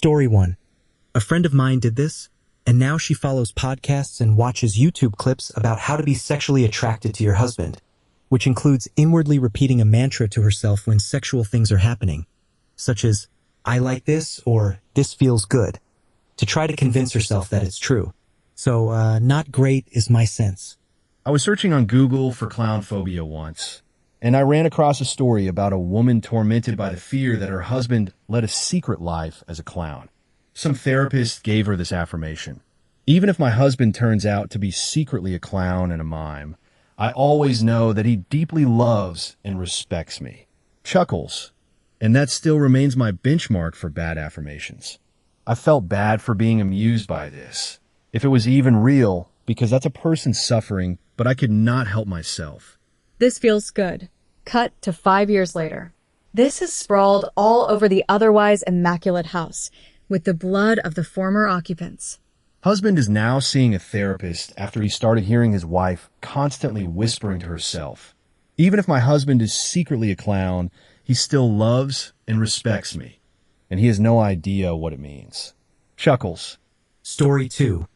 Story 1. A friend of mine did this, and now she follows podcasts and watches YouTube clips about how to be sexually attracted to your husband, which includes inwardly repeating a mantra to herself when sexual things are happening, such as, "I like this," or "this feels good," to try to convince herself that it's true. So, not great is my sense. I was searching on Google for clown phobia once, and I ran across a story about a woman tormented by the fear that her husband led a secret life as a clown. Some therapist gave her this affirmation: "Even if my husband turns out to be secretly a clown and a mime, I always know that he deeply loves and respects me." Chuckles. And that still remains my benchmark for bad affirmations. I felt bad for being amused by this, if it was even real, because that's a person suffering, but I could not help myself. This feels good. Cut to 5 years later. This is sprawled all over the otherwise immaculate house, with the blood of the former occupants. Husband is now seeing a therapist after he started hearing his wife constantly whispering to herself, "Even if my husband is secretly a clown, he still loves and respects me." And he has no idea what it means. Chuckles. Story 2.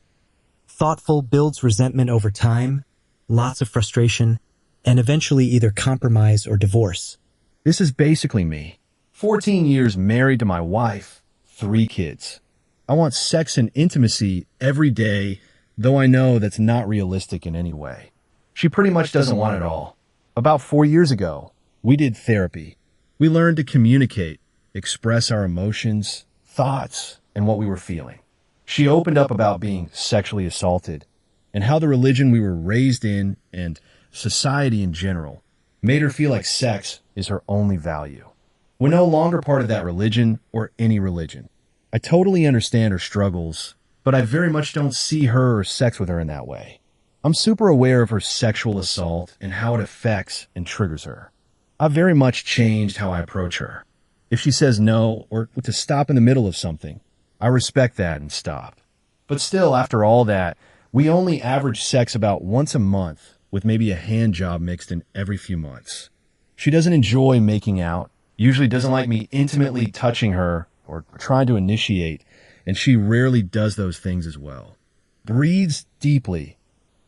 Thoughtful builds resentment over time, lots of frustration, and eventually either compromise or divorce. This is basically me. 14 years married to my wife, 3 kids. I want sex and intimacy every day, though I know that's not realistic in any way. She pretty much doesn't want it all. About 4 years ago, we did therapy. We learned to communicate, express our emotions, thoughts, and what we were feeling. She opened up about being sexually assaulted and how the religion we were raised in and society in general made her feel like sex is her only value. We're no longer part of that religion or any religion. I totally understand her struggles, but I very much don't see her or sex with her in that way. I'm super aware of her sexual assault and how it affects and triggers her. I've very much changed how I approach her. If she says no or to stop in the middle of something, I respect that and stop. But still, after all that, we only average sex about once a month, with maybe a hand job mixed in every few months. She doesn't enjoy making out, usually doesn't like me intimately touching her or trying to initiate, and she rarely does those things as well. Breathes deeply.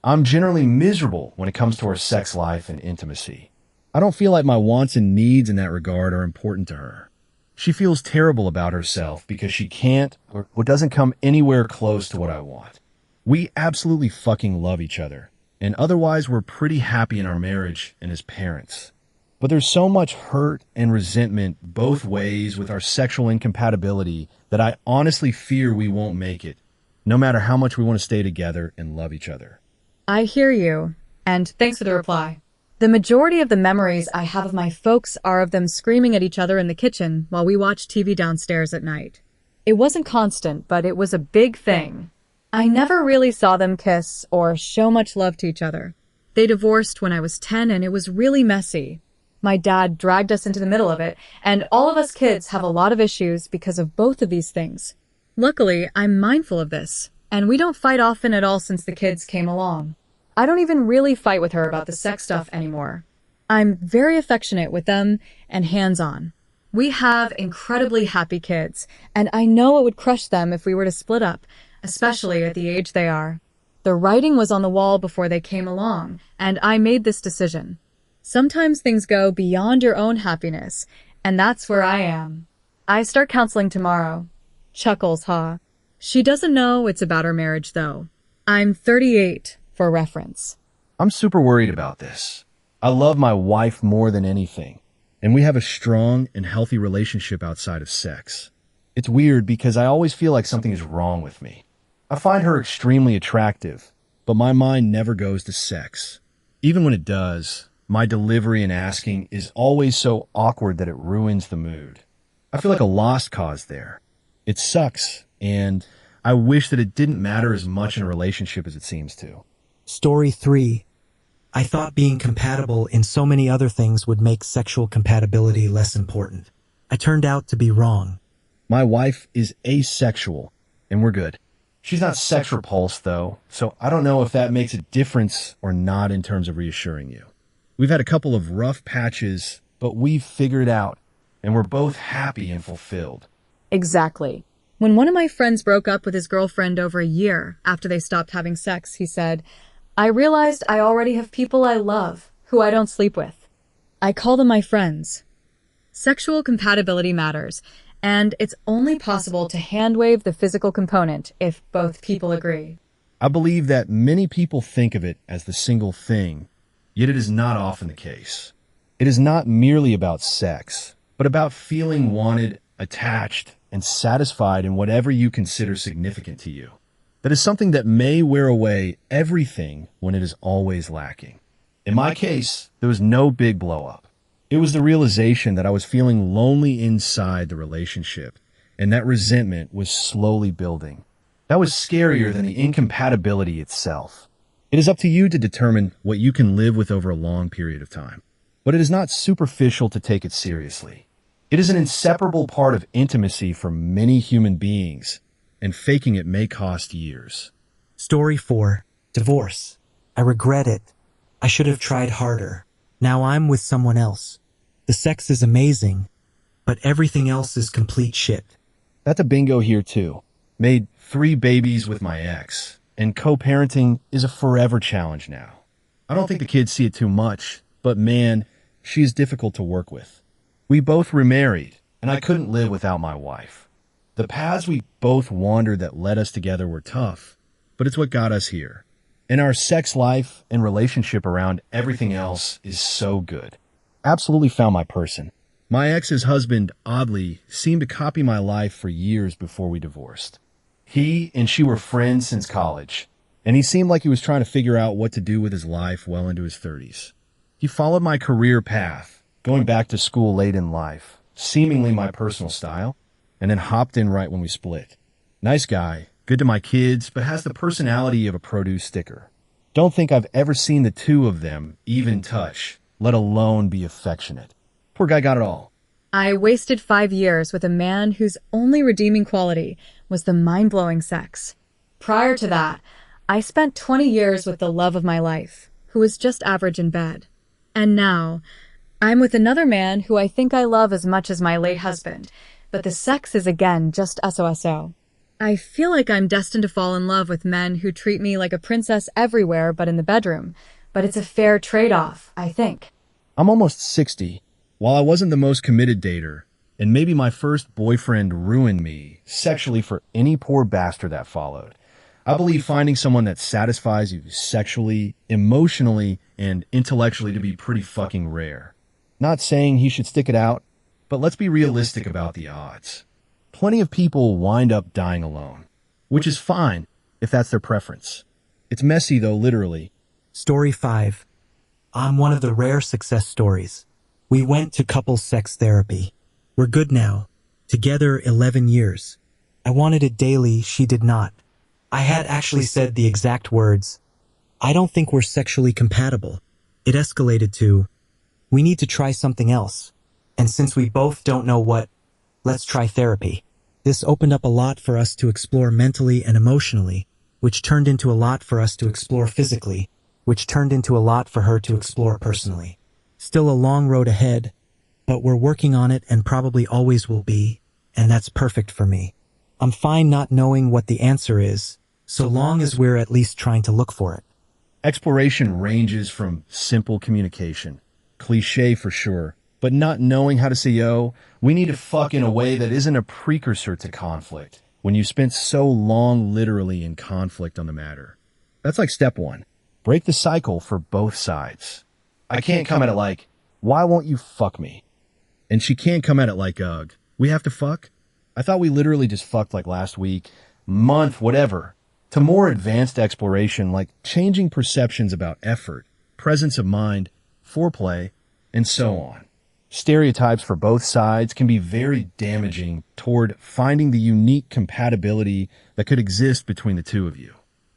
I'm generally miserable when it comes to her sex life and intimacy. I don't feel like my wants and needs in that regard are important to her. She feels terrible about herself because she can't or doesn't come anywhere close to what I want. We absolutely fucking love each other, and otherwise we're pretty happy in our marriage and as parents. But there's so much hurt and resentment both ways with our sexual incompatibility that I honestly fear we won't make it, no matter how much we want to stay together and love each other. I hear you, and thanks for the reply. The majority of the memories I have of my folks are of them screaming at each other in the kitchen while we watch TV downstairs at night. It wasn't constant, but it was a big thing. I never really saw them kiss or show much love to each other. They divorced when I was 10, and it was really messy. My dad dragged us into the middle of it, and all of us kids have a lot of issues because of both of these things. Luckily, I'm mindful of this, and we don't fight often at all since the kids came along. I don't even really fight with her about the sex stuff anymore. I'm very affectionate with them and hands-on. We have incredibly happy kids, and I know it would crush them if we were to split up, especially at the age they are. The writing was on the wall before they came along, and I made this decision. Sometimes things go beyond your own happiness, and that's where I am. I start counseling tomorrow. Chuckles, huh? She doesn't know it's about our marriage, though. I'm 38, for reference. I'm super worried about this. I love my wife more than anything, and we have a strong and healthy relationship outside of sex. It's weird because I always feel like something is wrong with me. I find her extremely attractive, but my mind never goes to sex. Even when it does, my delivery and asking is always so awkward that it ruins the mood. I feel like a lost cause there. It sucks, and I wish that it didn't matter as much in a relationship as it seems to. Story 3. I thought being compatible in so many other things would make sexual compatibility less important. I turned out to be wrong. My wife is asexual, and we're good. She's not sex repulsed, though, so I don't know if that makes a difference or not in terms of reassuring you. We've had a couple of rough patches, but we've figured it out, and we're both happy and fulfilled. Exactly. When one of my friends broke up with his girlfriend over a year after they stopped having sex, he said, "I realized I already have people I love who I don't sleep with. I call them my friends." Sexual compatibility matters, and it's only possible to handwave the physical component if both people agree. I believe that many people think of it as the single thing, yet it is not often the case. It is not merely about sex, but about feeling wanted, attached, and satisfied in whatever you consider significant to you. That is something that may wear away everything when it is always lacking. In my case, there was no big blow up. It was the realization that I was feeling lonely inside the relationship, and that resentment was slowly building. That was scarier than the incompatibility itself. It is up to you to determine what you can live with over a long period of time. But it is not superficial to take it seriously. It is an inseparable part of intimacy for many human beings, and faking it may cost years. Story 4. Divorce. I regret it. I should have tried harder. Now I'm with someone else. The sex is amazing, but everything else is complete shit. That's a bingo here too. Made 3 babies with my ex, and co-parenting is a forever challenge now. I don't think the kids see it too much, but man, she is difficult to work with. We both remarried, and I couldn't live without my wife. The paths we both wandered that led us together were tough, but it's what got us here. And our sex life and relationship around everything else is so good. Absolutely found my person. My ex's husband, oddly, seemed to copy my life for years before we divorced. He and she were friends since college, and he seemed like he was trying to figure out what to do with his life well into his 30s. He followed my career path, going back to school late in life, seemingly my personal style, and then hopped in right when we split. Nice guy, good to my kids, but has the personality of a produce sticker. Don't think I've ever seen the two of them even touch, let alone be affectionate. Poor guy got it all. I wasted 5 years with a man whose only redeeming quality was the mind-blowing sex. Prior to that, I spent 20 years with the love of my life, who was just average in bed. And now, I'm with another man who I think I love as much as my late husband, but the sex is again just SOSO. I feel like I'm destined to fall in love with men who treat me like a princess everywhere but in the bedroom, but it's a fair trade-off, I think. I'm almost 60. While I wasn't the most committed dater, and maybe my first boyfriend ruined me sexually for any poor bastard that followed, I believe finding someone that satisfies you sexually, emotionally, and intellectually to be pretty fucking rare. Not saying he should stick it out, but let's be realistic about the odds. Plenty of people wind up dying alone, which is fine if that's their preference. It's messy though, literally. Story 5. I'm one of the rare success stories. We went to couples sex therapy. We're good now. Together 11 years. I wanted it daily, she did not. I had actually said the exact words, "I don't think we're sexually compatible." It escalated to, "We need to try something else. And since we both don't know what, let's try therapy." This opened up a lot for us to explore mentally and emotionally, which turned into a lot for us to explore physically, which turned into a lot for her to explore personally. Still a long road ahead, but we're working on it and probably always will be, and that's perfect for me. I'm fine not knowing what the answer is, so long as we're at least trying to look for it. Exploration ranges from simple communication, cliche for sure, but not knowing how to say, yo, we need to fuck in a way that isn't a precursor to conflict when you spent so long literally in conflict on the matter. That's like step 1. Break the cycle for both sides. I can't come at it like, why won't you fuck me? And she can't come at it like, ugh, we have to fuck? I thought we literally just fucked like last week, month, whatever. To more advanced exploration like changing perceptions about effort, presence of mind, foreplay, and so on. Stereotypes for both sides can be very damaging toward finding the unique compatibility that could exist between the two of you.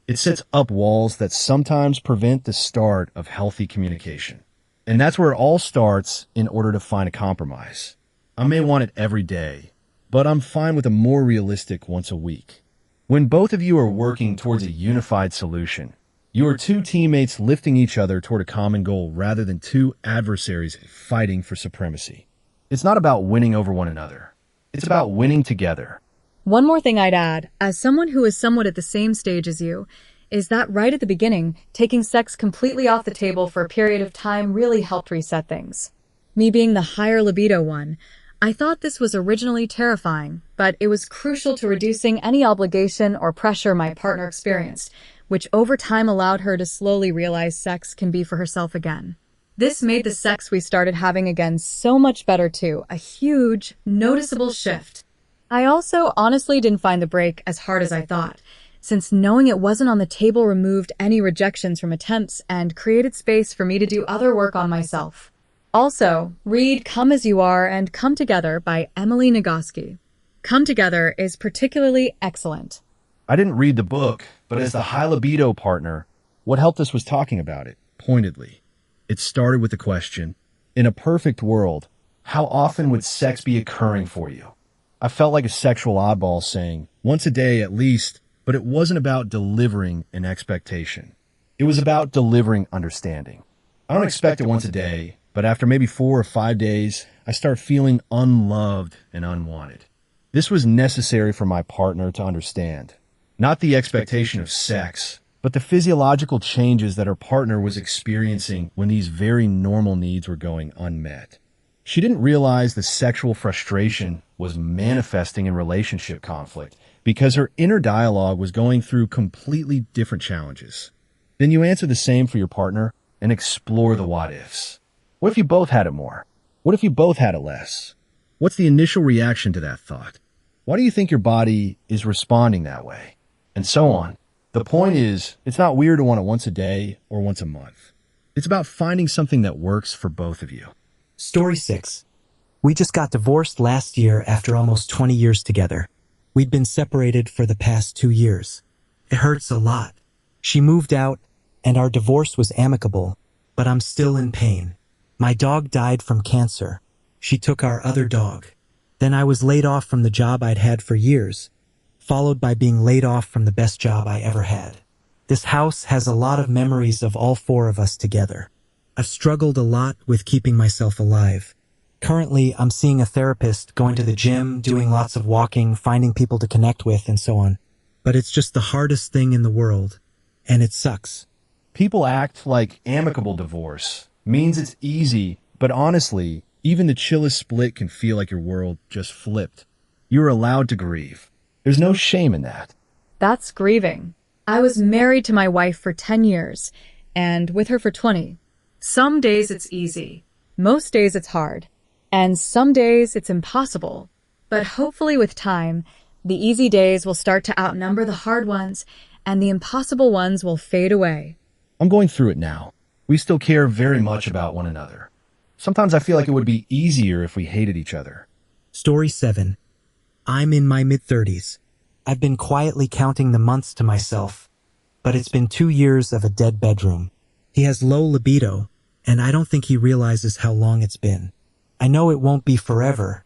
It sets up walls that sometimes prevent the start of healthy communication. And that's where it all starts in order to find a compromise. I may want it every day, but I'm fine with a more realistic once a week. When both of you are working towards a unified solution, you are 2 teammates lifting each other toward a common goal rather than 2 adversaries fighting for supremacy. It's not about winning over one another. It's about winning together. One more thing I'd add, as someone who is somewhat at the same stage as you, is that right at the beginning, taking sex completely off the table for a period of time really helped reset things. Me being the higher libido one, I thought this was originally terrifying, but it was crucial to reducing any obligation or pressure my partner experienced, which over time allowed her to slowly realize sex can be for herself again. This made the sex we started having again so much better too, a huge, noticeable shift. I also honestly didn't find the break as hard as I thought, since knowing it wasn't on the table removed any rejections from attempts and created space for me to do other work on myself. Also, read Come As You Are and Come Together by Emily Nagoski. Come Together is particularly excellent. I didn't read the book, but as the high libido partner, what helped us was talking about it, pointedly. It started with the question, in a perfect world, how often would sex be occurring for you? I felt like a sexual oddball saying, once a day at least, but it wasn't about delivering an expectation. It was about delivering understanding. I don't expect it once a day, but after maybe 4 or 5 days, I start feeling unloved and unwanted. This was necessary for my partner to understand. Not the expectation of sex, but the physiological changes that her partner was experiencing when these very normal needs were going unmet. She didn't realize the sexual frustration was manifesting in relationship conflict because her inner dialogue was going through completely different challenges. Then you answer the same for your partner and explore the what-ifs. What if you both had it more? What if you both had it less? What's the initial reaction to that thought? Why do you think your body is responding that way? And so on. The point is, it's not weird to want it once a day or once a month. It's about finding something that works for both of you. Story 6. We just got divorced last year after almost 20 years together. We'd been separated for the past 2 years. It hurts a lot. She moved out, and our divorce was amicable, but I'm still in pain. My dog died from cancer. She took our other dog. Then I was laid off from the job I'd had for years, followed by being laid off from the best job I ever had. This house has a lot of memories of all 4 of us together. I've struggled a lot with keeping myself alive. Currently, I'm seeing a therapist, going to the gym, doing lots of walking, finding people to connect with, and so on. But it's just the hardest thing in the world, and it sucks. People act like amicable divorce means it's easy, but honestly, even the chillest split can feel like your world just flipped. You're allowed to grieve. There's no shame in that. That's grieving. I was married to my wife for 10 years, and with her for 20. Some days it's easy. Most days it's hard. And some days it's impossible. But hopefully with time, the easy days will start to outnumber the hard ones, and the impossible ones will fade away. I'm going through it now. We still care very much about one another. Sometimes I feel like it would be easier if we hated each other. Story 7. I'm in my mid-30s. I've been quietly counting the months to myself, but it's been 2 years of a dead bedroom. He has low libido, and I don't think he realizes how long it's been. I know it won't be forever,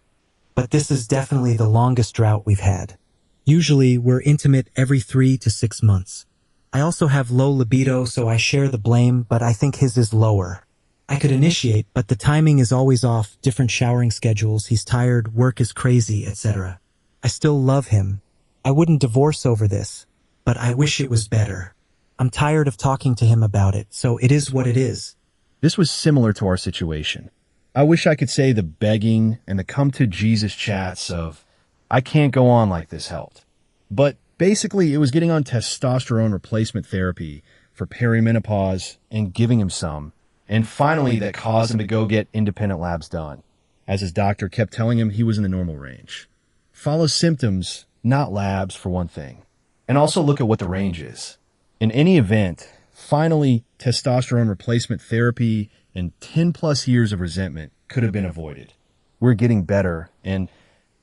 but this is definitely the longest drought we've had. Usually, we're intimate every 3 to 6 months. I also have low libido, so I share the blame, but I think his is lower. I could initiate, but the timing is always off, different showering schedules, he's tired, work is crazy, etc. I still love him. I wouldn't divorce over this, but I wish it was better. I'm tired of talking to him about it, so it is what it is. This was similar to our situation. I wish I could say the begging and the come to Jesus chats of, I can't go on like this helped. But basically, it was getting on testosterone replacement therapy for perimenopause and giving him some, and finally that caused him to go get independent labs done, as his doctor kept telling him he was in the normal range. Follow symptoms, not labs, for one thing. And also look at what the range is. In any event, finally, testosterone replacement therapy and 10 plus years of resentment could have been avoided. We're getting better, and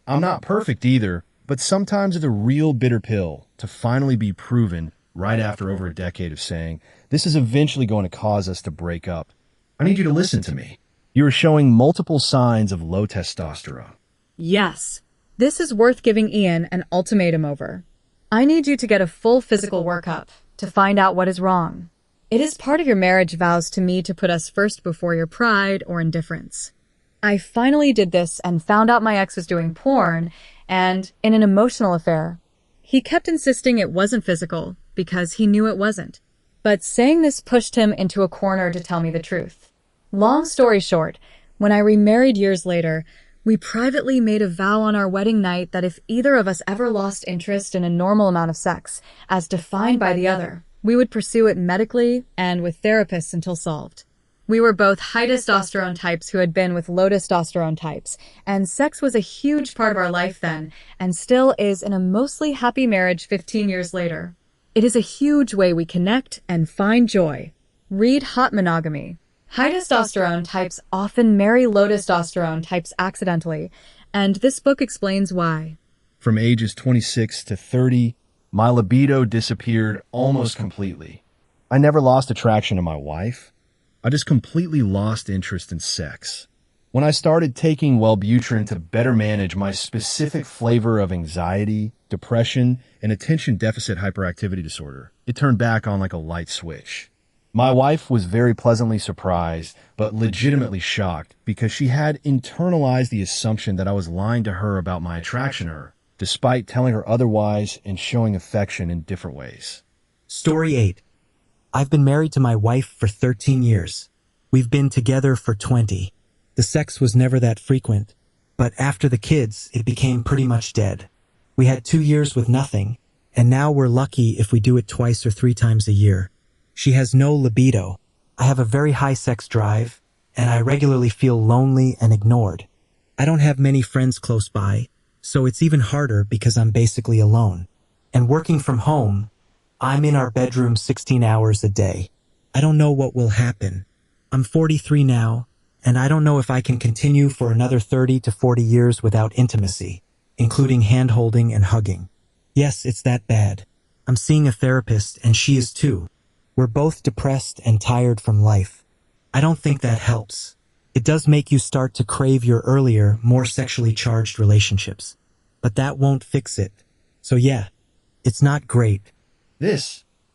I'm not perfect either, but sometimes it's a real bitter pill to finally be proven right after over a decade of saying, this is eventually going to cause us to break up. I need you to listen to me. You are showing multiple signs of low testosterone. Yes, this is worth giving Ian an ultimatum over. I need you to get a full physical workup to find out what is wrong. It is part of your marriage vows to me to put us first before your pride or indifference. I finally did this and found out my ex was doing porn, and in an emotional affair. He kept insisting it wasn't physical because he knew it wasn't. But saying this pushed him into a corner to tell me the truth. Long story short, when I remarried years later, we privately made a vow on our wedding night that if either of us ever lost interest in a normal amount of sex, as defined by the other, we would pursue it medically and with therapists until solved. We were both high testosterone types who had been with low testosterone types, and sex was a huge part of our life then, and still is in a mostly happy marriage 15 years later. It is a huge way we connect and find joy. Read Hot Monogamy. High testosterone types often marry low testosterone types accidentally, and this book explains why. From ages 26 to 30, my libido disappeared almost completely. I never lost attraction to my wife. I just completely lost interest in sex. When I started taking Wellbutrin to better manage my specific flavor of anxiety, depression, and attention deficit hyperactivity disorder, it turned back on like a light switch. My wife was very pleasantly surprised, but legitimately shocked because she had internalized the assumption that I was lying to her about my attraction to her, despite telling her otherwise and showing affection in different ways. Story 8. I've been married to my wife for 13 years. We've been together for 20. The sex was never that frequent, but after the kids, it became pretty much dead. We had 2 years with nothing, and now we're lucky if we do it twice or 3 times a year. She has no libido. I have a very high sex drive, and I regularly feel lonely and ignored. I don't have many friends close by, so it's even harder because I'm basically alone. And working from home, I'm in our bedroom 16 hours a day. I don't know what will happen. I'm 43 now, and I don't know if I can continue for another 30 to 40 years without intimacy, including hand-holding and hugging. Yes, it's that bad. I'm seeing a therapist, and she is too. We're both depressed and tired from life. I don't think that helps. It does make you start to crave your earlier, more sexually charged relationships. But that won't fix it. So yeah, it's not great.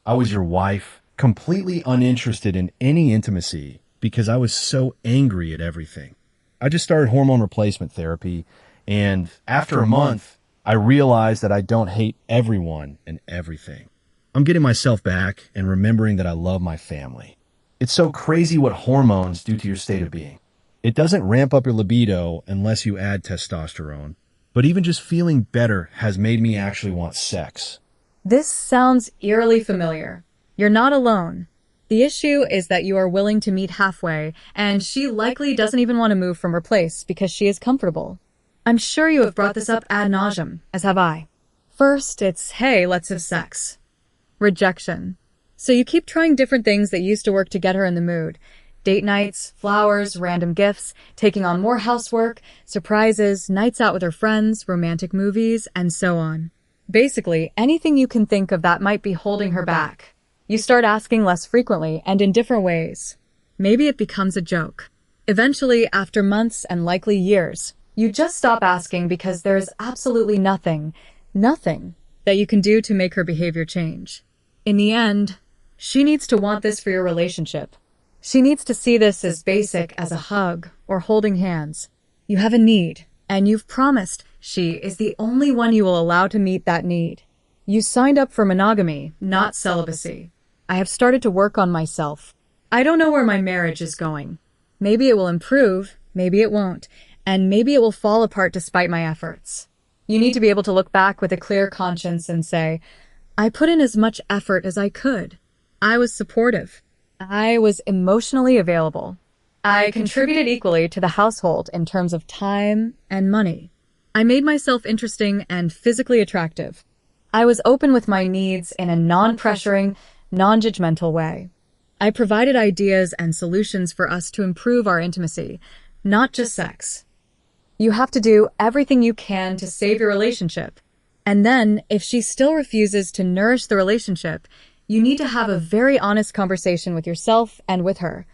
I was your wife, completely uninterested in any intimacy because I was so angry at everything. I just started hormone replacement therapy, and after a month, I realized that I don't hate everyone and everything. I'm getting myself back and remembering that I love my family. It's so crazy what hormones do to your state of being. It doesn't ramp up your libido unless you add testosterone, but even just feeling better has made me actually want sex. This sounds eerily familiar. You're not alone. The issue is that you are willing to meet halfway, and she likely doesn't even want to move from her place because she is comfortable. I'm sure you have brought this up ad nauseum, as have I. First, it's, hey, let's have sex. Rejection. So you keep trying different things that used to work to get her in the mood. Date nights, flowers, random gifts, taking on more housework, surprises, nights out with her friends, romantic movies, and so on. Basically, anything you can think of that might be holding her back. You start asking less frequently and in different ways. Maybe it becomes a joke. Eventually, after months and likely years, you just stop asking because there is absolutely nothing that you can do to make her behavior change. In the end, she needs to want this for your relationship. She needs to see this as basic as a hug or holding hands. You have a need, and you've promised she is the only one you will allow to meet that need. You signed up for monogamy, not celibacy. I have started to work on myself. I don't know where my marriage is going. Maybe it will improve, maybe it won't, and maybe it will fall apart despite my efforts. You need to be able to look back with a clear conscience and say, I put in as much effort as I could. I was supportive. I was emotionally available. I contributed equally to the household in terms of time and money. I made myself interesting and physically attractive. I was open with my needs in a non-pressuring, non-judgmental way. I provided ideas and solutions for us to improve our intimacy, not just sex. You have to do everything you can to save your relationship. And then, if she still refuses to nourish the relationship, you need to have a very honest conversation with yourself and with her.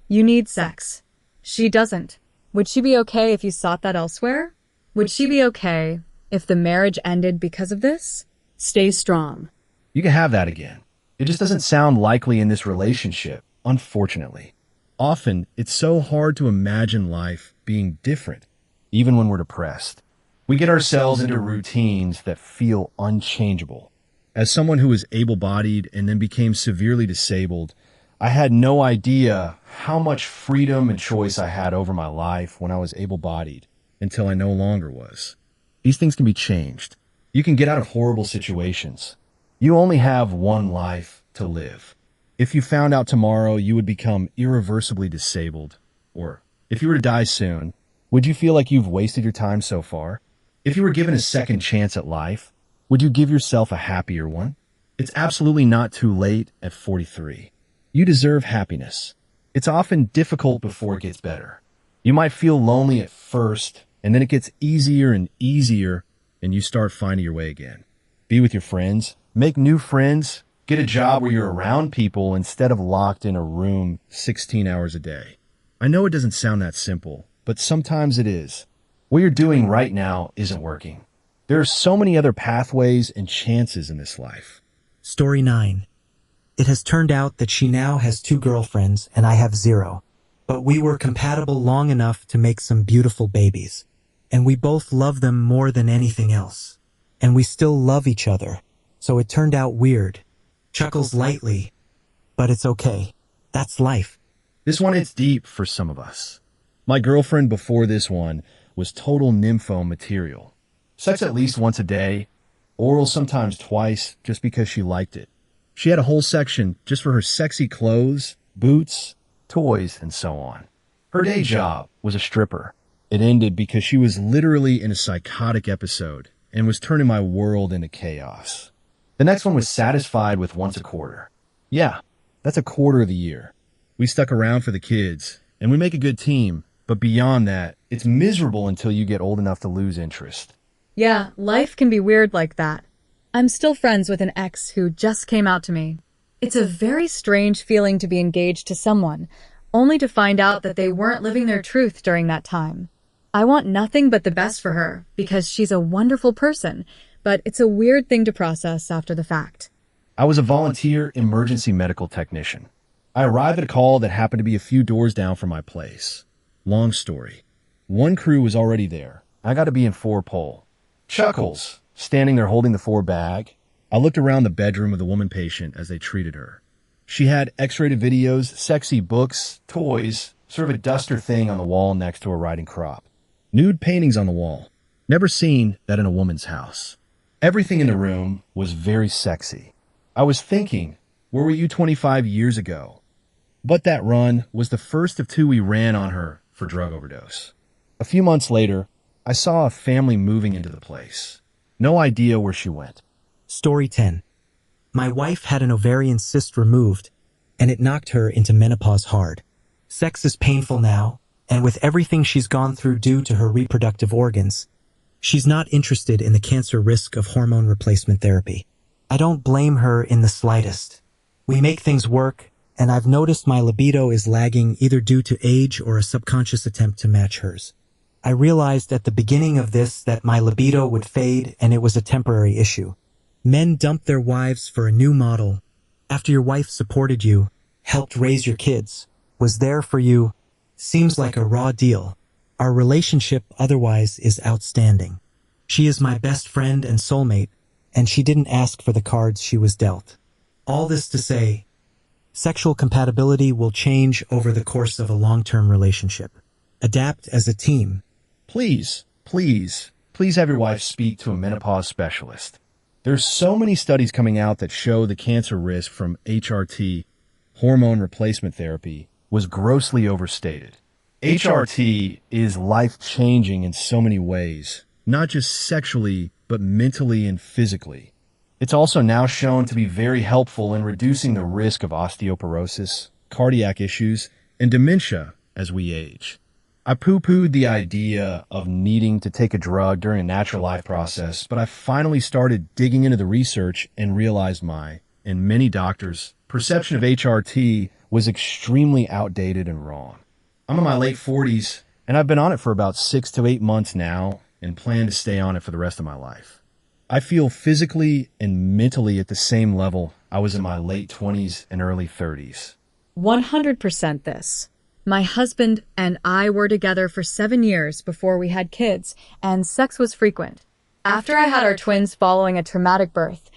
You need sex. She doesn't. Would she be okay if you sought that elsewhere? Would she be okay if the marriage ended because of this? Stay strong. You can have that again. It just doesn't sound likely in this relationship, unfortunately. Often, it's so hard to imagine life being different, even when we're depressed. We get ourselves into routines that feel unchangeable. As someone who was able-bodied and then became severely disabled, I had no idea how much freedom and choice I had over my life when I was able-bodied until I no longer was. These things can be changed. You can get out of horrible situations. You only have one life to live. If you found out tomorrow you would become irreversibly disabled, or if you were to die soon, would you feel like you've wasted your time so far? If you were given a second chance at life, would you give yourself a happier one? It's absolutely not too late at 43. You deserve happiness. It's often difficult before it gets better. You might feel lonely at first, and then it gets easier and easier, and you start finding your way again. Be with your friends, make new friends, get a job where you're around people instead of locked in a room 16 hours a day. I know it doesn't sound that simple, but sometimes it is. What you're doing right now isn't working. There are so many other pathways and chances in this life. Story 9. It has turned out that she now has 2 girlfriends and I have 0. But we were compatible long enough to make some beautiful babies. And we both love them more than anything else. And we still love each other. So it turned out weird. Chuckles lightly. But it's okay. That's life. This one hits deep for some of us. My girlfriend before this one was total nympho material. Sex at least once a day, oral sometimes twice just because she liked it. She had a whole section just for her sexy clothes, boots, toys, and so on. Her day job was a stripper. It ended because she was literally in a psychotic episode and was turning my world into chaos. The next one was satisfied with once a quarter. Yeah, that's a quarter of the year. We stuck around for the kids, and we make a good team, but beyond that, it's miserable until you get old enough to lose interest. Yeah, life can be weird like that. I'm still friends with an ex who just came out to me. It's a very strange feeling to be engaged to someone, only to find out that they weren't living their truth during that time. I want nothing but the best for her, because she's a wonderful person, but it's a weird thing to process after the fact. I was a volunteer emergency medical technician. I arrived at a call that happened to be a few doors down from my place. Long story. One crew was already there. I got to be in 4-pole. Chuckles, standing there holding the 4 bag. I looked around the bedroom of the woman patient as they treated her. She had X-rated videos, sexy books, toys, sort of a duster thing on the wall next to her riding crop. Nude paintings on the wall. Never seen that in a woman's house. Everything in the room was very sexy. I was thinking, where were you 25 years ago? But that run was the first of 2 we ran on her for drug overdose. A few months later, I saw a family moving into the place. No idea where she went. Story 10. My wife had an ovarian cyst removed, and it knocked her into menopause hard. Sex is painful now, and with everything she's gone through due to her reproductive organs, she's not interested in the cancer risk of hormone replacement therapy. I don't blame her in the slightest. We make things work, and I've noticed my libido is lagging either due to age or a subconscious attempt to match hers. I realized at the beginning of this that my libido would fade and it was a temporary issue. Men dump their wives for a new model. After your wife supported you, helped raise your kids, was there for you, seems like a raw deal. Our relationship otherwise is outstanding. She is my best friend and soulmate, and she didn't ask for the cards she was dealt. All this to say, sexual compatibility will change over the course of a long-term relationship. Adapt as a team. Please have your wife speak to a menopause specialist. There's so many studies coming out that show the cancer risk from HRT, hormone replacement therapy, was grossly overstated. HRT is life-changing in so many ways, not just sexually, but mentally and physically. It's also now shown to be very helpful in reducing the risk of osteoporosis, cardiac issues, and dementia as we age. I poo-pooed the idea of needing to take a drug during a natural life process, but I finally started digging into the research and realized my, and many doctors' perception of HRT was extremely outdated and wrong. I'm in my late 40s, and I've been on it for about 6 to 8 months now and plan to stay on it for the rest of my life. I feel physically and mentally at the same level I was in my late 20s and early 30s. 100% this. My husband and I were together for 7 years before we had kids, and sex was frequent. After I had our twins following a traumatic birth,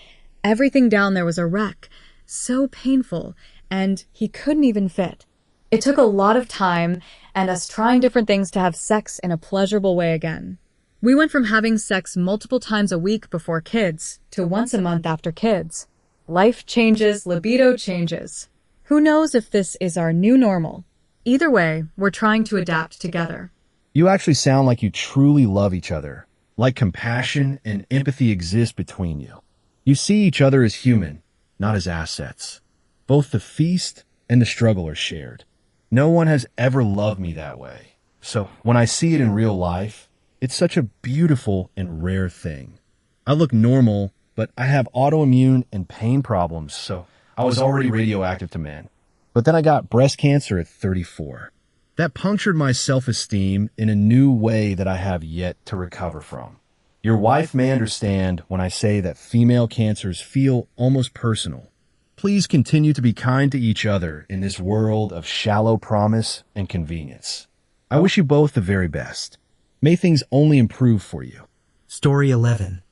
everything down there was a wreck, so painful, and he couldn't even fit. It took a lot of time and us trying different things to have sex in a pleasurable way again. We went from having sex multiple times a week before kids to once a month after kids. Life changes, libido changes. Who knows if this is our new normal? Either way, we're trying to adapt together. You actually sound like you truly love each other, like compassion and empathy exist between you. You see each other as human, not as assets. Both the feast and the struggle are shared. No one has ever loved me that way. So when I see it in real life, it's such a beautiful and rare thing. I look normal, but I have autoimmune and pain problems, so I was already radioactive to men. But then I got breast cancer at 34. That punctured my self-esteem in a new way that I have yet to recover from. Your wife may understand when I say that female cancers feel almost personal. Please continue to be kind to each other in this world of shallow promise and convenience. I wish you both the very best. May things only improve for you. Story 11.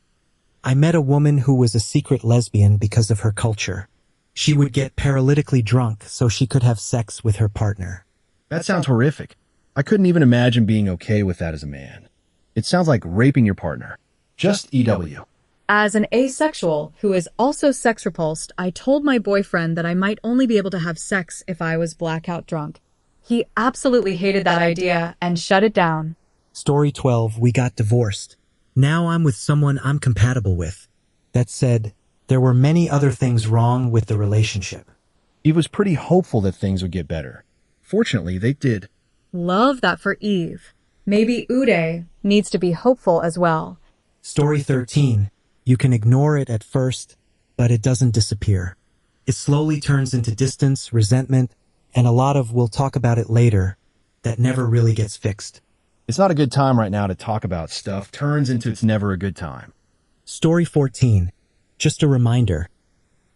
I met a woman who was a secret lesbian because of her culture. She would get paralytically drunk so she could have sex with her partner. That sounds horrific. I couldn't even imagine being okay with that as a man. It sounds like raping your partner. Just EW. As an asexual who is also sex repulsed, I told my boyfriend that I might only be able to have sex if I was blackout drunk. He absolutely hated that idea and shut it down. Story 12. We got divorced. Now I'm with someone I'm compatible with. That said, there were many other things wrong with the relationship. Eve was pretty hopeful that things would get better. Fortunately, they did. Love that for Eve. Maybe Uday needs to be hopeful as well. Story 13. You can ignore it at first, but it doesn't disappear. It slowly turns into distance, resentment, and a lot of "we'll talk about it later" that never really gets fixed. It's not a good time right now to talk about stuff turns into it's never a good time. Story 14. Just a reminder.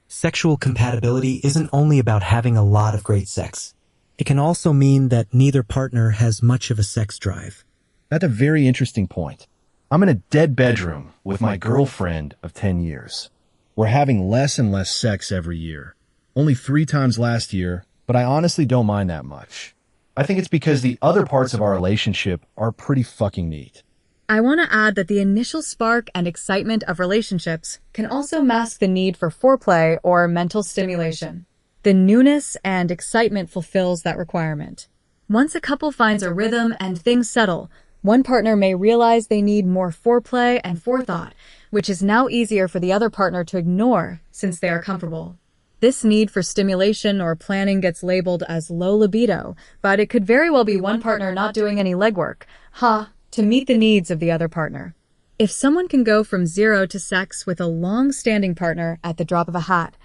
Sexual compatibility isn't only about having a lot of great sex. It can also mean that neither partner has much of a sex drive. That's a very interesting point. I'm in a dead bedroom with my girlfriend of 10 years. We're having less and less sex every year. Only 3 times last year, but I honestly don't mind that much. I think it's because the other parts of our relationship are pretty fucking neat. I want to add that the initial spark and excitement of relationships can also mask the need for foreplay or mental stimulation. The newness and excitement fulfills that requirement. Once a couple finds a rhythm and things settle, one partner may realize they need more foreplay and forethought, which is now easier for the other partner to ignore since they are comfortable. This need for stimulation or planning gets labeled as low libido, but it could very well be one partner not doing any legwork, to meet the needs of the other partner. If someone can go from 0 to sex with a long-standing partner at the drop of a hat,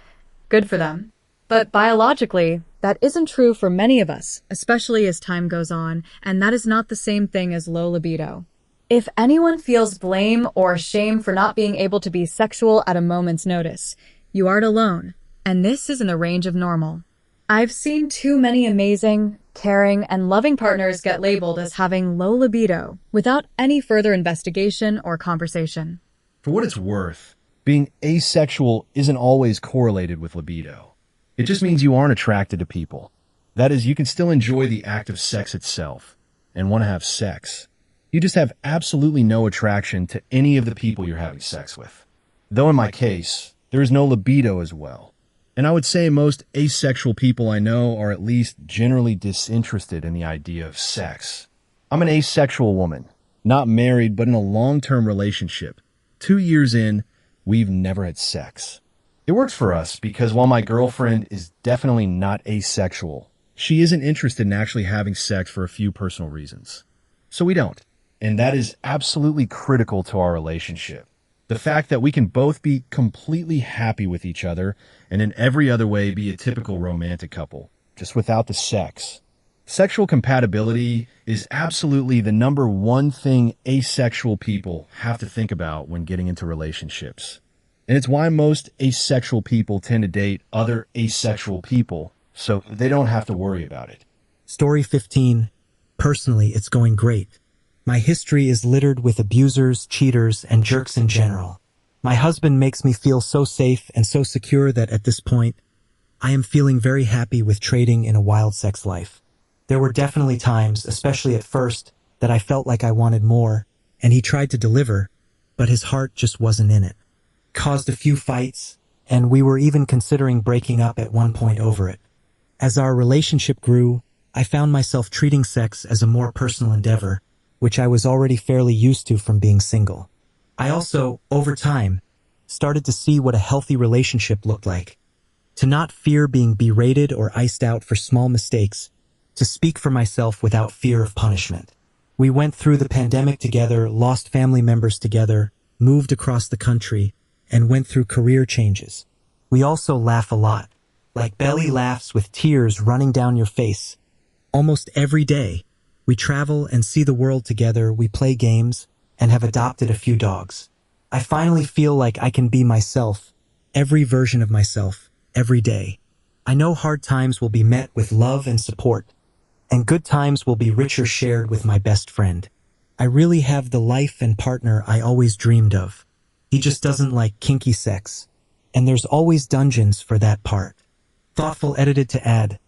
good for them. But biologically, that isn't true for many of us, especially as time goes on, and that is not the same thing as low libido. If anyone feels blame or shame for not being able to be sexual at a moment's notice, you aren't alone, and this is in the range of normal. I've seen too many amazing, caring, and loving partners get labeled as having low libido without any further investigation or conversation. For what it's worth, being asexual isn't always correlated with libido. It just means you aren't attracted to people. That is, you can still enjoy the act of sex itself and want to have sex. You just have absolutely no attraction to any of the people you're having sex with. Though in my case, there is no libido as well. And I would say most asexual people I know are at least generally disinterested in the idea of sex. I'm an asexual woman, not married but in a long-term relationship. 2 years in, we've never had sex. It works for us because while my girlfriend is definitely not asexual, she isn't interested in actually having sex for a few personal reasons. So we don't. And that is absolutely critical to our relationship. The fact that we can both be completely happy with each other and in every other way be a typical romantic couple, just without the sex. Sexual compatibility is absolutely the number one thing asexual people have to think about when getting into relationships. And it's why most asexual people tend to date other asexual people, so they don't have to worry about it. Story 15. Personally, it's going great. My history is littered with abusers, cheaters, and jerks in general. My husband makes me feel so safe and so secure that at this point, I am feeling very happy with trading in a wild sex life. There were definitely times, especially at first, that I felt like I wanted more, and he tried to deliver, but his heart just wasn't in it. Caused a few fights, and we were even considering breaking up at one point over it. As our relationship grew, I found myself treating sex as a more personal endeavor, which I was already fairly used to from being single. I also, over time, started to see what a healthy relationship looked like. To not fear being berated or iced out for small mistakes, to speak for myself without fear of punishment. We went through the pandemic together, lost family members together, moved across the country, and went through career changes. We also laugh a lot, like belly laughs with tears running down your face. Almost every day, we travel and see the world together, we play games, and have adopted a few dogs. I finally feel like I can be myself, every version of myself, every day. I know hard times will be met with love and support, and good times will be richer shared with my best friend. I really have the life and partner I always dreamed of. He just doesn't like kinky sex, and there's always dungeons for that part. Thoughtful edited to add,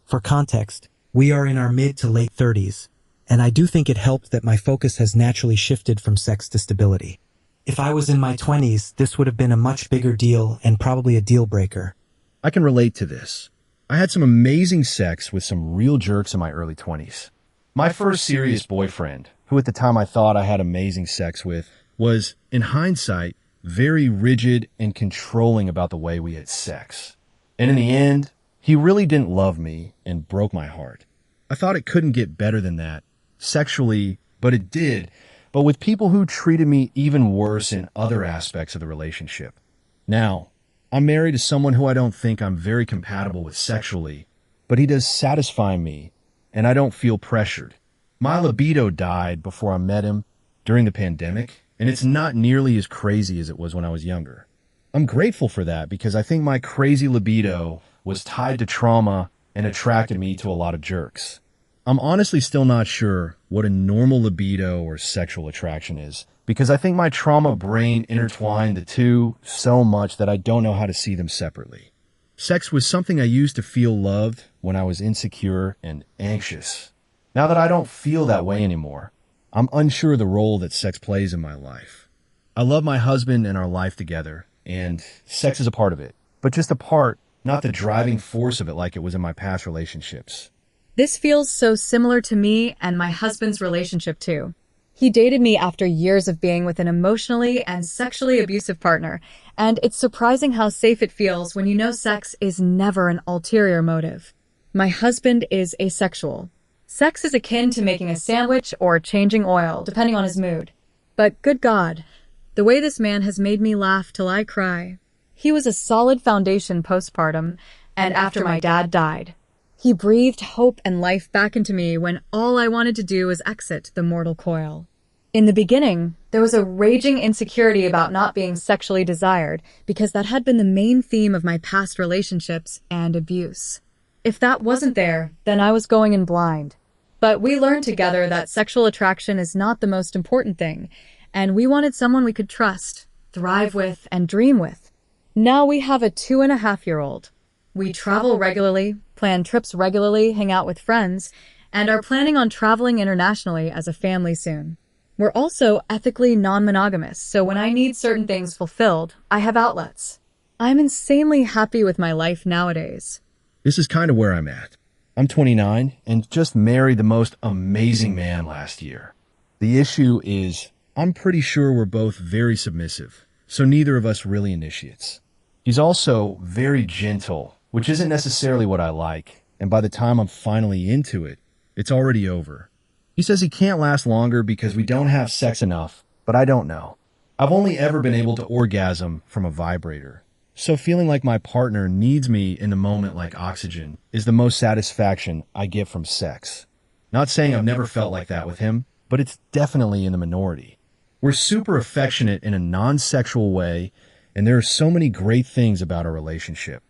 for context, we are in our mid to late 30s, and I do think it helped that my focus has naturally shifted from sex to stability. If I was in my 20s, this would have been a much bigger deal and probably a deal breaker. I can relate to this. I had some amazing sex with some real jerks in my early 20s. My first serious boyfriend, who at the time I thought I had amazing sex with, was, in hindsight, very rigid and controlling about the way we had sex. And in the end, he really didn't love me and broke my heart. I thought it couldn't get better than that, sexually, but it did, but with people who treated me even worse in other aspects of the relationship. Now, I'm married to someone who I don't think I'm very compatible with sexually, but he does satisfy me, and I don't feel pressured. My libido died before I met him during the pandemic, and it's not nearly as crazy as it was when I was younger. I'm grateful for that because I think my crazy libido was tied to trauma and attracted me to a lot of jerks. I'm honestly still not sure what a normal libido or sexual attraction is, because I think my trauma brain intertwined the two so much that I don't know how to see them separately. Sex was something I used to feel loved when I was insecure and anxious. Now that I don't feel that way anymore, I'm unsure of the role that sex plays in my life. I love my husband and our life together, and sex is a part of it, but just a part, not the driving force of it like it was in my past relationships. This feels so similar to me and my husband's relationship too. He dated me after years of being with an emotionally and sexually abusive partner, and it's surprising how safe it feels when you know sex is never an ulterior motive. My husband is asexual. Sex is akin to making a sandwich or changing oil, depending on his mood. But good God, the way this man has made me laugh till I cry. He was a solid foundation postpartum, and after my dad died. He breathed hope and life back into me when all I wanted to do was exit the mortal coil. In the beginning, there was a raging insecurity about not being sexually desired because that had been the main theme of my past relationships and abuse. If that wasn't there, then I was going in blind. But we learned together that sexual attraction is not the most important thing, and we wanted someone we could trust, thrive with, and dream with. Now we have a 2.5-year-old. We travel regularly, plan trips regularly, hang out with friends, and are planning on traveling internationally as a family soon. We're also ethically non-monogamous, so when I need certain things fulfilled, I have outlets. I'm insanely happy with my life nowadays. This is kind of where I'm at. I'm 29 and just married the most amazing man last year. The issue is, I'm pretty sure we're both very submissive, so neither of us really initiates. He's also very gentle, which isn't necessarily what I like, and by the time I'm finally into it, it's already over. He says he can't last longer because we don't have sex enough, but I don't know. I've only ever been able to orgasm from a vibrator, so feeling like my partner needs me in the moment like oxygen is the most satisfaction I get from sex. Not saying I've never felt like that with him, but it's definitely in the minority. We're super affectionate in a non-sexual way, and there are so many great things about our relationship.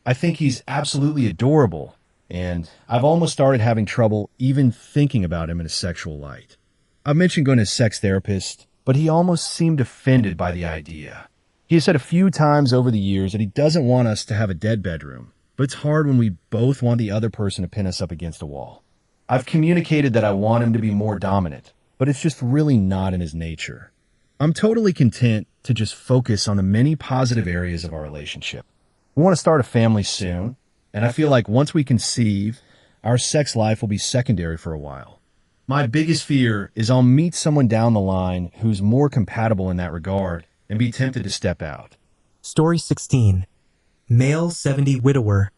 I think he's absolutely adorable, and I've almost started having trouble even thinking about him in a sexual light. I've mentioned going to a sex therapist, but he almost seemed offended by the idea. He has said a few times over the years that he doesn't want us to have a dead bedroom, but it's hard when we both want the other person to pin us up against a wall. I've communicated that I want him to be more dominant, but it's just really not in his nature. I'm totally content to just focus on the many positive areas of our relationship. We want to start a family soon, and I feel like once we conceive, our sex life will be secondary for a while. My biggest fear is I'll meet someone down the line who's more compatible in that regard and be tempted to step out. Story 16. Male 70 widower.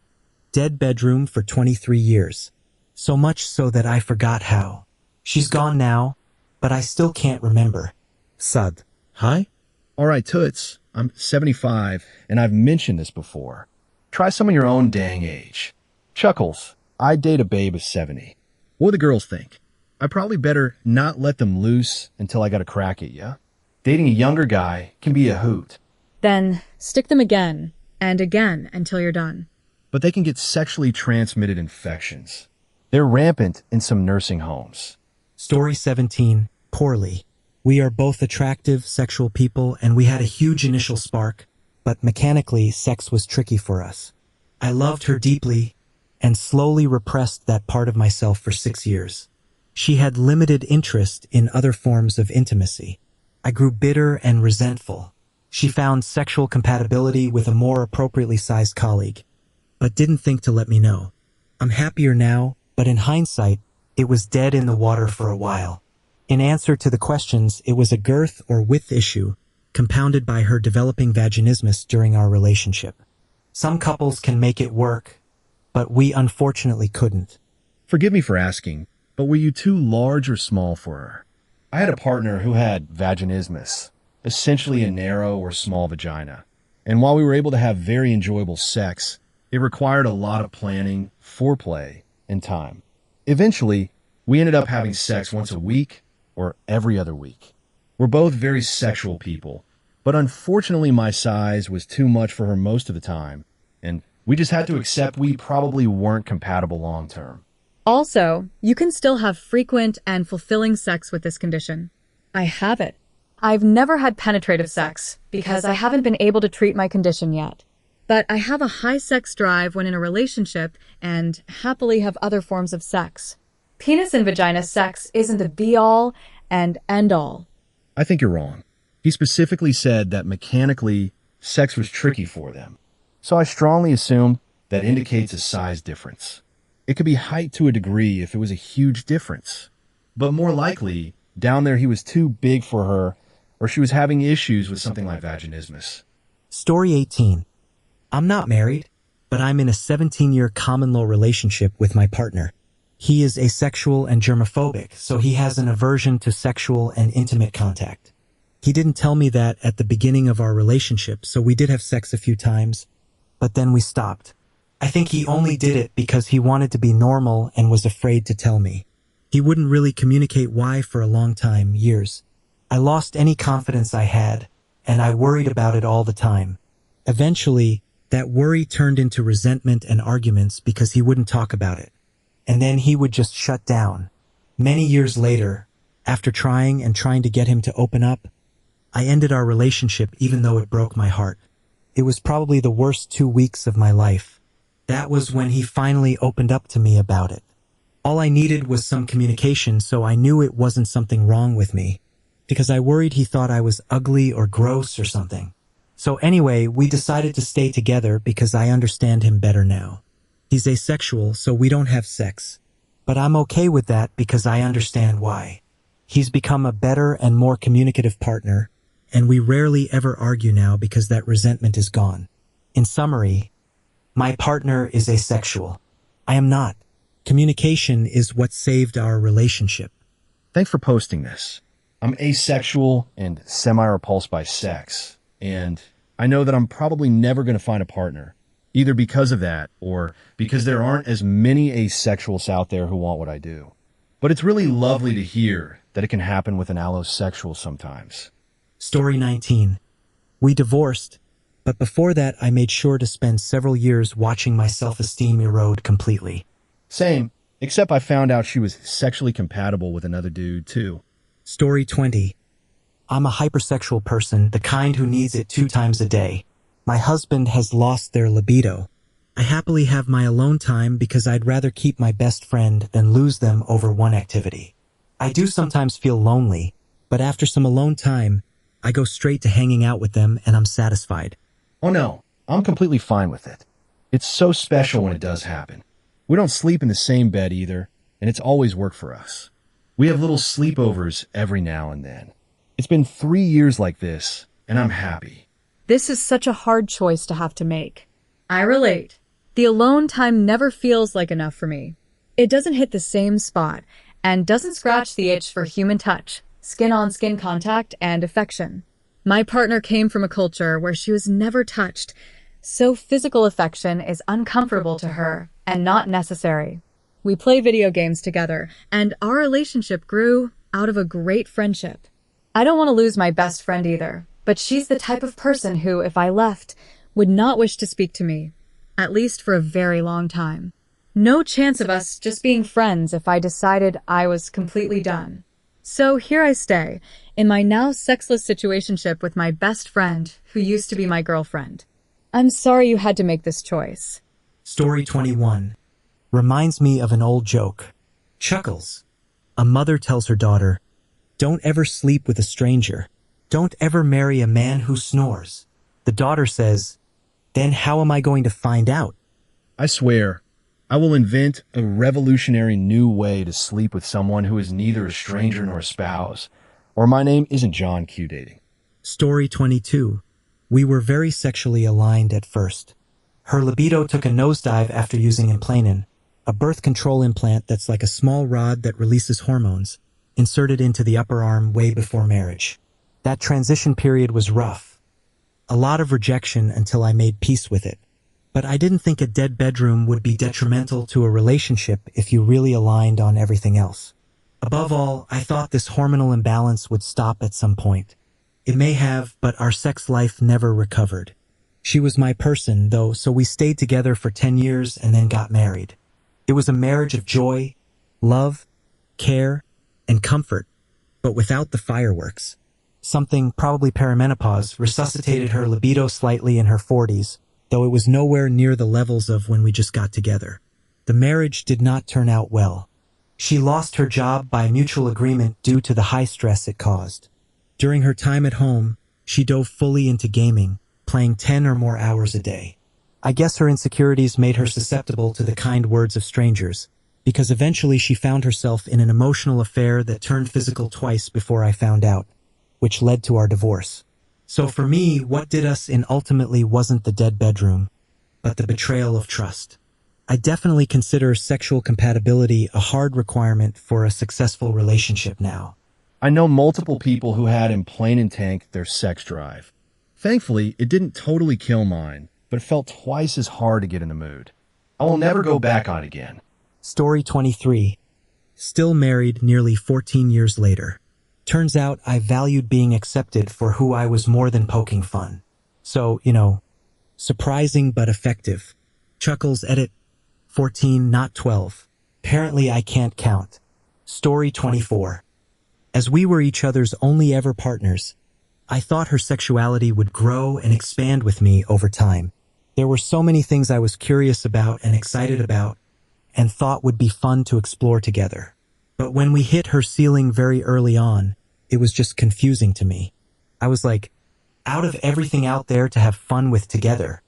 Dead bedroom for 23 years. So much so that I forgot how. She's gone now, but I still can't remember. Sud. Hi? All right, Toots, I'm 75, and I've mentioned this before. Try some of your own dang age. Chuckles, I'd date a babe of 70. What do the girls think? I probably better not let them loose until I got a crack at ya. Dating a younger guy can be a hoot. Then stick them again and again until you're done. But they can get sexually transmitted infections. They're rampant in some nursing homes. Story 17. Poorly. We are both attractive, sexual people, and we had a huge initial spark, but mechanically, sex was tricky for us. I loved her deeply and slowly repressed that part of myself for 6 years. She had limited interest in other forms of intimacy. I grew bitter and resentful. She found sexual compatibility with a more appropriately sized colleague, but didn't think to let me know. I'm happier now, but in hindsight, it was dead in the water for a while. In answer to the questions, it was a girth or width issue, compounded by her developing vaginismus during our relationship. Some couples can make it work, but we unfortunately couldn't. Forgive me for asking, but were you too large or small for her? I had a partner who had vaginismus, essentially a narrow or small vagina. And while we were able to have very enjoyable sex, it required a lot of planning, foreplay, and time. Eventually, we ended up having sex once a week or every other week. We're both very sexual people, but unfortunately my size was too much for her most of the time, and we just had to accept we probably weren't compatible long term. Also, you can still have frequent and fulfilling sex with this condition. I have it. I've never had penetrative sex because I haven't been able to treat my condition yet. But I have a high sex drive when in a relationship and happily have other forms of sex. Penis and vagina sex isn't the be-all and end-all. I think you're wrong. He specifically said that mechanically, sex was tricky for them. So I strongly assume that indicates a size difference. It could be height to a degree if it was a huge difference. But more likely, down there he was too big for her, or she was having issues with something like vaginismus. Story 18. I'm not married, but I'm in a 17-year common law relationship with my partner. He is asexual and germophobic, so he has an aversion to sexual and intimate contact. He didn't tell me that at the beginning of our relationship, so we did have sex a few times, but then we stopped. I think he only did it because he wanted to be normal and was afraid to tell me. He wouldn't really communicate why for a long time, years. I lost any confidence I had, and I worried about it all the time. Eventually, that worry turned into resentment and arguments because he wouldn't talk about it. And then he would just shut down. Many years later, after trying to get him to open up, I ended our relationship even though it broke my heart. It was probably the worst 2 weeks of my life. That was when he finally opened up to me about it. All I needed was some communication, so I knew it wasn't something wrong with me, because I worried he thought I was ugly or gross or something. So anyway, we decided to stay together because I understand him better now. He's asexual, so we don't have sex. But I'm okay with that because I understand why. He's become a better and more communicative partner, and we rarely ever argue now because that resentment is gone. In summary, my partner is asexual. I am not. Communication is what saved our relationship. Thanks for posting this. I'm asexual and semi-repulsed by sex, and I know that I'm probably never going to find a partner, either because of that or because there aren't as many asexuals out there who want what I do. But it's really lovely to hear that it can happen with an allosexual sometimes. Story 19. We divorced, but before that I made sure to spend several years watching my self-esteem erode completely. Same, except I found out she was sexually compatible with another dude, too. Story 20. I'm a hypersexual person, the kind who needs it 2 times a day. My husband has lost their libido. I happily have my alone time because I'd rather keep my best friend than lose them over one activity. I do sometimes feel lonely, but after some alone time, I go straight to hanging out with them and I'm satisfied. Oh no, I'm completely fine with it. It's so special when it does happen. We don't sleep in the same bed either, and it's always worked for us. We have little sleepovers every now and then. It's been 3 years like this, and I'm happy. This is such a hard choice to have to make. I relate. The alone time never feels like enough for me. It doesn't hit the same spot and doesn't scratch the itch for human touch, skin-on-skin contact, and affection. My partner came from a culture where she was never touched, so physical affection is uncomfortable to her and not necessary. We play video games together, and our relationship grew out of a great friendship. I don't want to lose my best friend either, but she's the type of person who, if I left, would not wish to speak to me, at least for a very long time. No chance of us just being friends if I decided I was completely done. So here I stay, in my now sexless situationship with my best friend, who used to be my girlfriend. I'm sorry you had to make this choice. Story 21. Reminds me of an old joke. Chuckles. A mother tells her daughter, "Don't ever sleep with a stranger. Don't ever marry a man who snores." The daughter says, "Then how am I going to find out?" I swear, I will invent a revolutionary new way to sleep with someone who is neither a stranger nor a spouse, or my name isn't John Q dating. Story 22. We were very sexually aligned at first. Her libido took a nosedive after using Implanon, a birth control implant that's like a small rod that releases hormones, inserted into the upper arm way before marriage. That transition period was rough. A lot of rejection until I made peace with it. But I didn't think a dead bedroom would be detrimental to a relationship if you really aligned on everything else. Above all, I thought this hormonal imbalance would stop at some point. It may have, but our sex life never recovered. She was my person, though, so we stayed together for 10 years and then got married. It was a marriage of joy, love, care, and comfort, but without the fireworks. Something, probably perimenopause, resuscitated her libido slightly in her 40s, though it was nowhere near the levels of when we just got together. The marriage did not turn out well. She lost her job by mutual agreement due to the high stress it caused. During her time at home, she dove fully into gaming, playing 10 or more hours a day. I guess her insecurities made her susceptible to the kind words of strangers, because eventually she found herself in an emotional affair that turned physical twice before I found out, which led to our divorce. So for me, what did us in ultimately wasn't the dead bedroom, but the betrayal of trust. I definitely consider sexual compatibility a hard requirement for a successful relationship now. I know multiple people who had in plain and tank their sex drive. Thankfully, it didn't totally kill mine, but it felt twice as hard to get in the mood. I will never go back on it again. Story 23. Still married nearly 14 years later. Turns out I valued being accepted for who I was more than poking fun. So, surprising but effective. Chuckles edit. 14, not 12. Apparently I can't count. Story 24. As we were each other's only ever partners, I thought her sexuality would grow and expand with me over time. There were so many things I was curious about and excited about, and thought would be fun to explore together. But when we hit her ceiling very early on, it was just confusing to me. I was like, out of everything out there to have fun with together,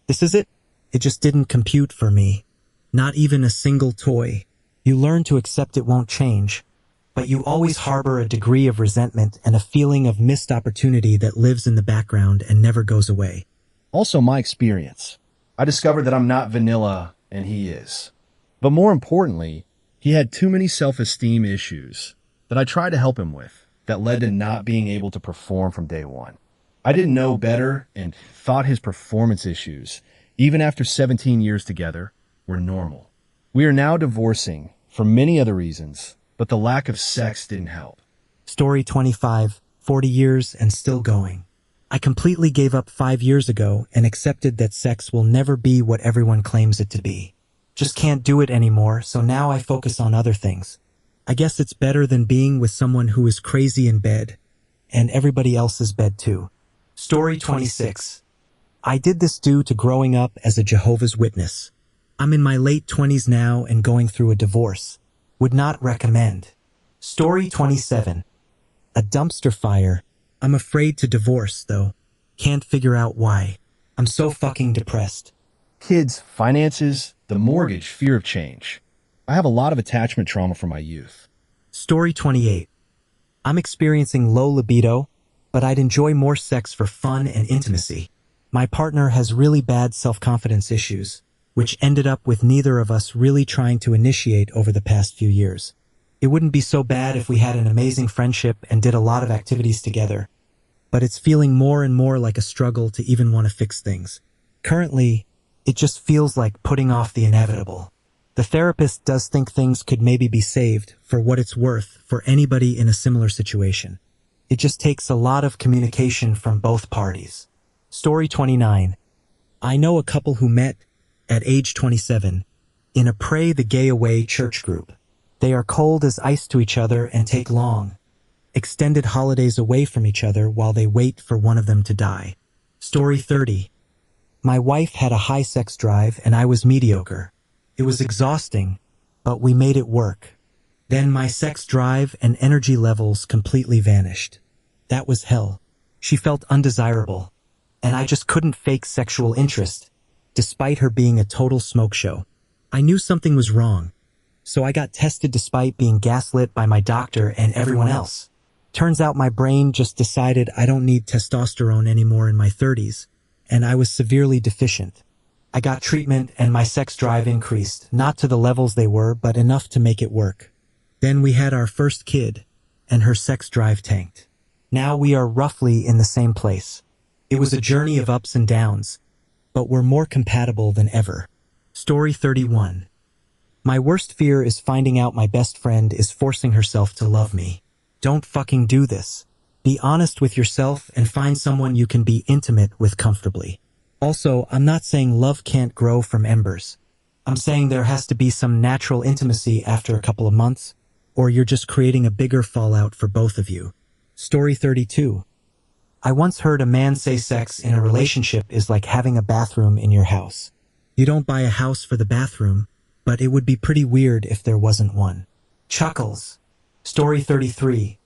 this is it? It just didn't compute for me. Not even a single toy. You learn to accept it won't change, but you always harbor a degree of resentment and a feeling of missed opportunity that lives in the background and never goes away. Also my experience. I discovered that I'm not vanilla, and he is. But more importantly, he had too many self-esteem issues that I tried to help him with that led to not being able to perform from day one. I didn't know better and thought his performance issues, even after 17 years together, were normal. We are now divorcing for many other reasons, but the lack of sex didn't help. Story 25, 40 years and still going. I completely gave up 5 years ago and accepted that sex will never be what everyone claims it to be. Just can't do it anymore, so now I focus on other things. I guess it's better than being with someone who is crazy in bed, and everybody else's bed too. Story 26. I did this due to growing up as a Jehovah's Witness. I'm in my late 20s now and going through a divorce. Would not recommend. Story 27. A dumpster fire. I'm afraid to divorce, though. Can't figure out why. I'm so fucking depressed. Kids, finances, the mortgage, fear of change. I have a lot of attachment trauma from my youth. Story 28. I'm experiencing low libido, but I'd enjoy more sex for fun and intimacy. My partner has really bad self-confidence issues, which ended up with neither of us really trying to initiate over the past few years. It wouldn't be so bad if we had an amazing friendship and did a lot of activities together, but it's feeling more and more like a struggle to even want to fix things. Currently, it just feels like putting off the inevitable. The therapist does think things could maybe be saved for what it's worth for anybody in a similar situation. It just takes a lot of communication from both parties. Story 29. I know a couple who met at age 27 in a Pray the Gay Away church group. They are cold as ice to each other and take long, extended holidays away from each other while they wait for one of them to die. Story 30. My wife had a high sex drive and I was mediocre. It was exhausting, but we made it work. Then my sex drive and energy levels completely vanished. That was hell. She felt undesirable, and I just couldn't fake sexual interest, despite her being a total smoke show. I knew something was wrong, so I got tested despite being gaslit by my doctor and everyone else. Turns out my brain just decided I don't need testosterone anymore in my 30s, and I was severely deficient. I got treatment and my sex drive increased, not to the levels they were, but enough to make it work. Then we had our first kid, and her sex drive tanked. Now we are roughly in the same place. It was a journey of ups and downs, but we're more compatible than ever. Story 31. My worst fear is finding out my best friend is forcing herself to love me. Don't fucking do this. Be honest with yourself and find someone you can be intimate with comfortably. Also, I'm not saying love can't grow from embers. I'm saying there has to be some natural intimacy after a couple of months, or you're just creating a bigger fallout for both of you. Story 32. I once heard a man say sex in a relationship is like having a bathroom in your house. You don't buy a house for the bathroom, but it would be pretty weird if there wasn't one. Chuckles. Story 33.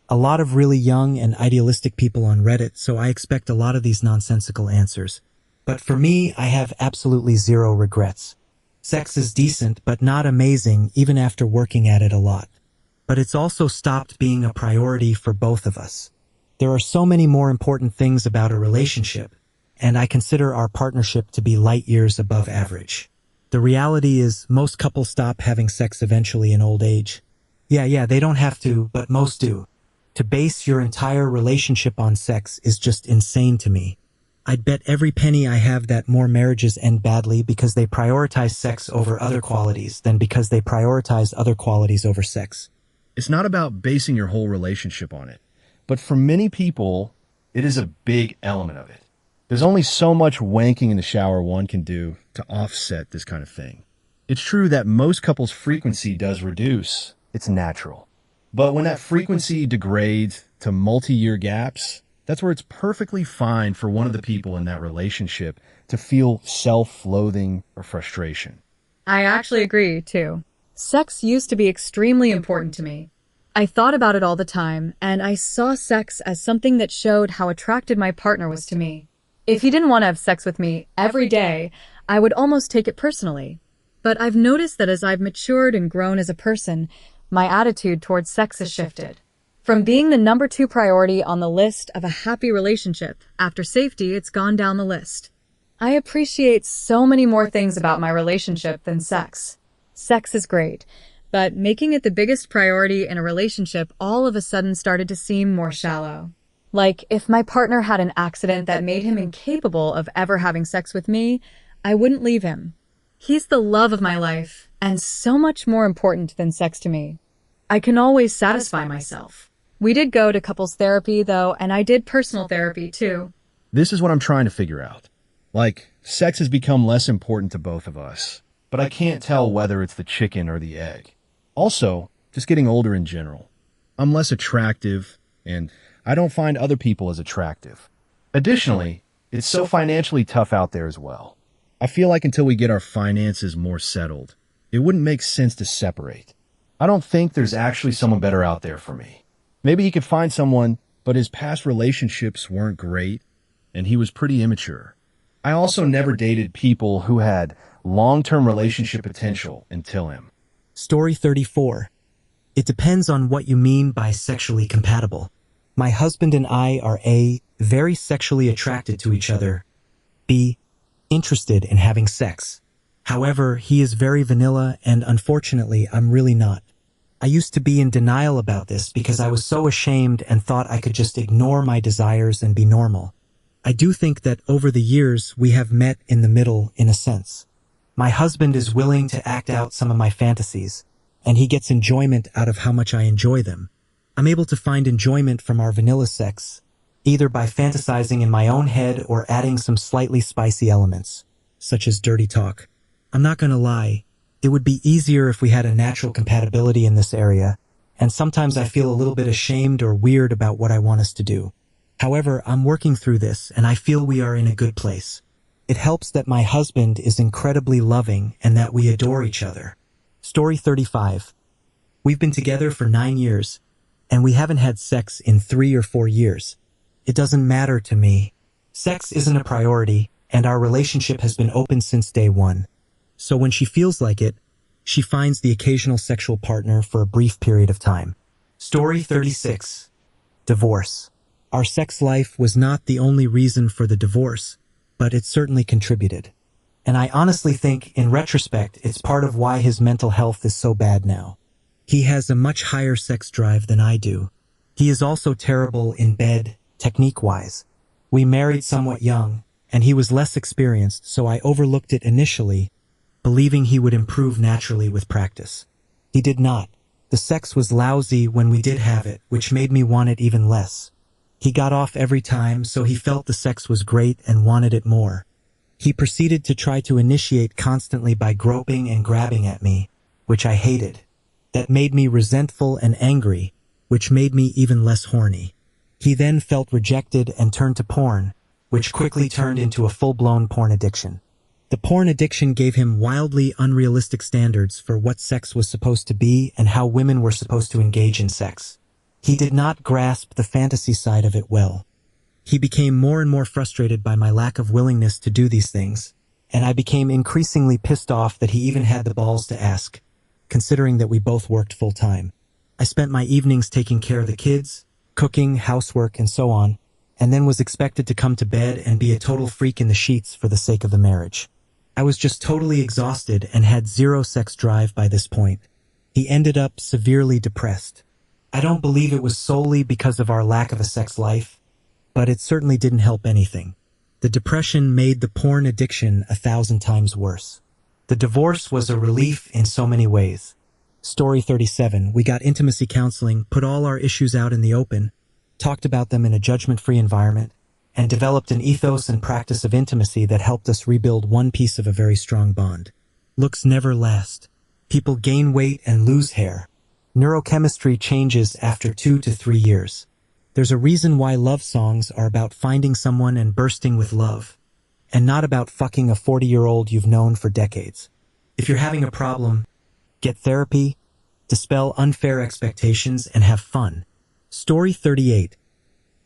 A lot of really young and idealistic people on Reddit, so I expect a lot of these nonsensical answers. But for me, I have absolutely zero regrets. Sex is decent, but not amazing even after working at it a lot. But it's also stopped being a priority for both of us. There are so many more important things about a relationship, and I consider our partnership to be light years above average. The reality is most couples stop having sex eventually in old age. Yeah, they don't have to, but most do. To base your entire relationship on sex is just insane to me. I'd bet every penny I have that more marriages end badly because they prioritize sex over other qualities than because they prioritize other qualities over sex. It's not about basing your whole relationship on it, but for many people, it is a big element of it. There's only so much wanking in the shower one can do to offset this kind of thing. It's true that most couples' frequency does reduce. It's natural. But when that frequency degrades to multi-year gaps, that's where it's perfectly fine for one of the people in that relationship to feel self-loathing or frustration. I actually agree, too. Sex used to be extremely important to me. I thought about it all the time, and I saw sex as something that showed how attracted my partner was to me. If he didn't want to have sex with me every day, I would almost take it personally. But I've noticed that as I've matured and grown as a person, my attitude towards sex has shifted. From being the number 2 priority on the list of a happy relationship, after safety, it's gone down the list. I appreciate so many more things about my relationship than sex. Sex is great, but making it the biggest priority in a relationship all of a sudden started to seem more shallow. Like, if my partner had an accident that made him incapable of ever having sex with me, I wouldn't leave him. He's the love of my life, and so much more important than sex to me. I can always satisfy myself. We did go to couples therapy, though, and I did personal therapy, too. This is what I'm trying to figure out. Like, sex has become less important to both of us. but I can't tell whether it's the chicken or the egg. Also, just getting older in general. I'm less attractive, and I don't find other people as attractive. Additionally, it's so financially tough out there as well. I feel like until we get our finances more settled, it wouldn't make sense to separate. I don't think there's actually someone better out there for me. Maybe he could find someone, but his past relationships weren't great, and he was pretty immature. I also never dated people who had long-term relationship potential until him. Story 34. It depends on what you mean by sexually compatible. My husband and I are A, very sexually attracted to each other, B, interested in having sex. However, he is very vanilla and unfortunately I'm really not. I used to be in denial about this because I was so ashamed and thought I could just ignore my desires and be normal. I do think that over the years we have met in the middle in a sense. My husband is willing to act out some of my fantasies, and he gets enjoyment out of how much I enjoy them. I'm able to find enjoyment from our vanilla sex, either by fantasizing in my own head or adding some slightly spicy elements, such as dirty talk. I'm not gonna lie, it would be easier if we had a natural compatibility in this area, and sometimes I feel a little bit ashamed or weird about what I want us to do. However, I'm working through this and I feel we are in a good place. It helps that my husband is incredibly loving and that we adore each other. Story 35. We've been together for 9 years, and we haven't had sex in 3 or 4 years. It doesn't matter to me. Sex isn't a priority, and our relationship has been open since day one. So when she feels like it, she finds the occasional sexual partner for a brief period of time. Story 36. Divorce. Our sex life was not the only reason for the divorce, but it certainly contributed. And I honestly think, in retrospect, it's part of why his mental health is so bad now. He has a much higher sex drive than I do. He is also terrible in bed, technique-wise. We married somewhat young, and he was less experienced, so I overlooked it initially, believing he would improve naturally with practice. He did not. The sex was lousy when we did have it, which made me want it even less. He got off every time, so he felt the sex was great and wanted it more. He proceeded to try to initiate constantly by groping and grabbing at me, which I hated. That made me resentful and angry, which made me even less horny. He then felt rejected and turned to porn, which quickly turned into a full-blown porn addiction. The porn addiction gave him wildly unrealistic standards for what sex was supposed to be and how women were supposed to engage in sex. He did not grasp the fantasy side of it well. He became more and more frustrated by my lack of willingness to do these things, and I became increasingly pissed off that he even had the balls to ask, considering that we both worked full-time. I spent my evenings taking care of the kids, cooking, housework, and so on, and then was expected to come to bed and be a total freak in the sheets for the sake of the marriage. I was just totally exhausted and had zero sex drive by this point. He ended up severely depressed. I don't believe it was solely because of our lack of a sex life, but it certainly didn't help anything. The depression made the porn addiction 1,000 times worse. The divorce was a relief in so many ways. Story 37. We got intimacy counseling, put all our issues out in the open, talked about them in a judgment-free environment, and developed an ethos and practice of intimacy that helped us rebuild one piece of a very strong bond. Looks never last. People gain weight and lose hair. Neurochemistry changes after 2 to 3 years. There's a reason why love songs are about finding someone and bursting with love, and not about fucking a 40-year-old you've known for decades. If you're having a problem, get therapy, dispel unfair expectations, and have fun. Story 38.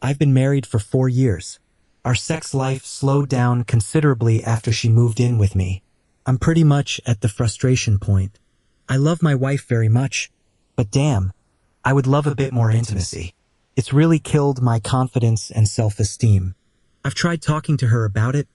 I've been married for 4 years. Our sex life slowed down considerably after she moved in with me. I'm pretty much at the frustration point. I love my wife very much, but damn, I would love a bit more intimacy. It's really killed my confidence and self-esteem. I've tried talking to her about it,